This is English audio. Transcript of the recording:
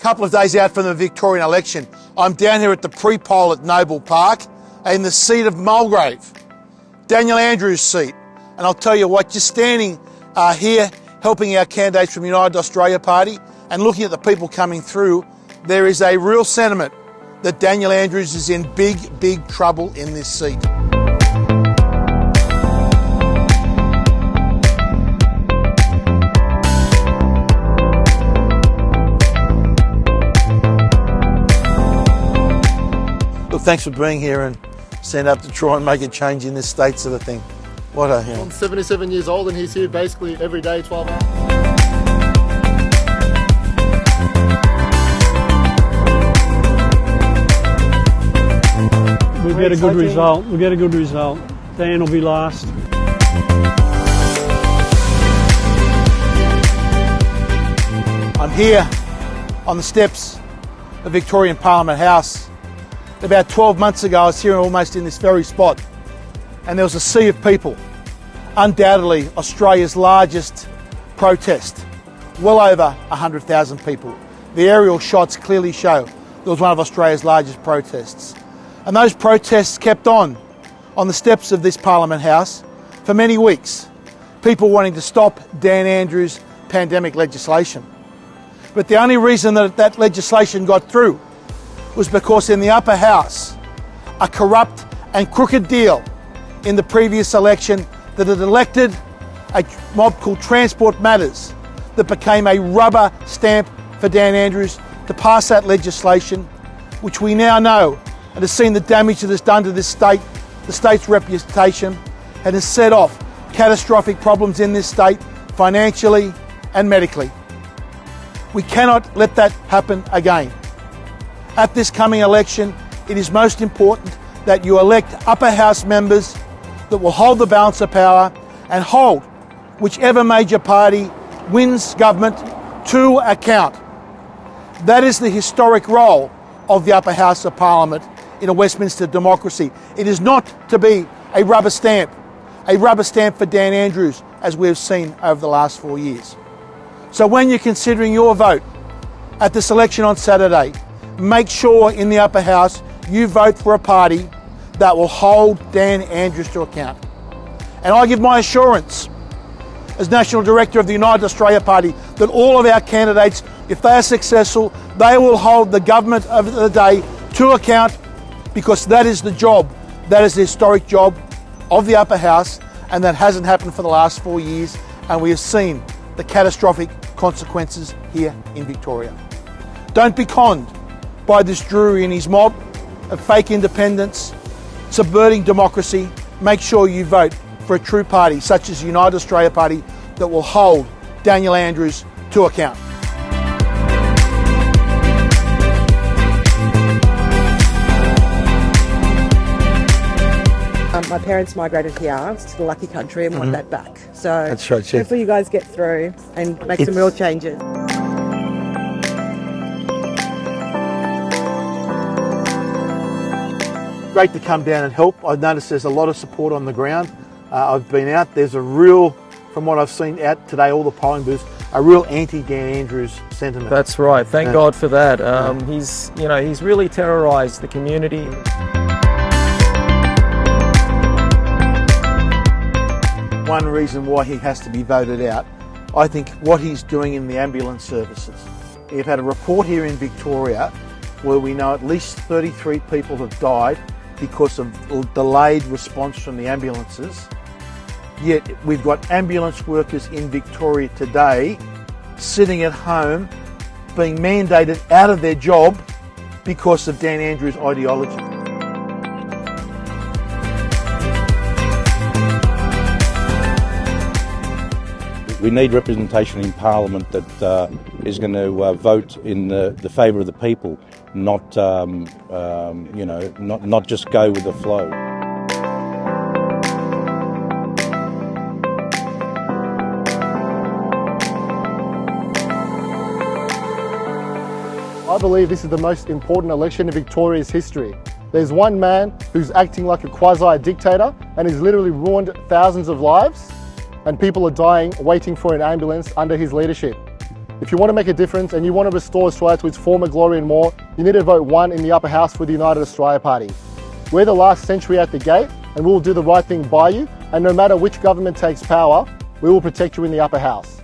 couple of days out from the Victorian election, I'm down here at the pre-poll at Noble Park in the seat of Mulgrave, Daniel Andrews' seat. And I'll tell you what, just standing here helping our candidates from United Australia Party and looking at the people coming through, there is a real sentiment that Daniel Andrews is in big, big trouble in this seat. Look, thanks for being here and stand up to try and make a change in this state sort of thing. What a... I'm 77 years old and he's here basically every day, 12 hours. We'll get a good result. We'll get a good result. Dan will be last. I'm here on the steps of Victorian Parliament House. About 12 months ago, I was here almost in this very spot, and there was a sea of people. Undoubtedly Australia's largest protest. Well over 100,000 people. The aerial shots clearly show it was one of Australia's largest protests. And those protests kept on the steps of this Parliament House for many weeks. People wanting to stop Dan Andrews' pandemic legislation. But the only reason that legislation got through was because in the upper house, a corrupt and crooked deal in the previous election that had elected a mob called Transport Matters that became a rubber stamp for Dan Andrews to pass that legislation, which we now know and has seen the damage that it's done to this state, the state's reputation, and has set off catastrophic problems in this state financially and medically. We cannot let that happen again. At this coming election, it is most important that you elect upper house members that will hold the balance of power and hold whichever major party wins government to account. That is the historic role of the upper house of Parliament in a Westminster democracy. It is not to be a rubber stamp for Dan Andrews, as we have seen over the last 4 years. So when you're considering your vote at this election on Saturday, make sure in the upper house you vote for a party that will hold Dan Andrews to account. And I give my assurance as National Director of the United Australia Party that all of our candidates, if they are successful, they will hold the government of the day to account, because that is the job, that is the historic job of the upper house, and that hasn't happened for the last 4 years, and we have seen the catastrophic consequences here in Victoria. Don't be conned by this Drury and his mob of fake independence, subverting democracy. Make sure you vote for a true party such as the United Australia Party that will hold Daniel Andrews to account. My parents migrated here to the lucky country and want that back. So that's right, Chief. Hopefully you guys get through and make some real changes. Great to come down and help. I've noticed there's a lot of support on the ground. I've been out. There's a real, from what I've seen out today, all the polling booths, a real anti-Dan Andrews sentiment. That's right. Thank God for that. He's really terrorised the community. One reason why he has to be voted out, I think, what he's doing in the ambulance services. We've had a report here in Victoria where we know at least 33 people have died because of delayed response from the ambulances. Yet we've got ambulance workers in Victoria today sitting at home being mandated out of their job because of Dan Andrews' ideology. We need representation in Parliament that is going to vote in the favour of the people, not just go with the flow. I believe this is the most important election in Victoria's history. There's one man who's acting like a quasi-dictator and has literally ruined thousands of lives, and people are dying waiting for an ambulance under his leadership. If you want to make a difference and you want to restore Australia to its former glory and more, you need to vote 1 in the upper house for the United Australia Party. We're the last century at the gate and we will do the right thing by you, and no matter which government takes power, we will protect you in the upper house.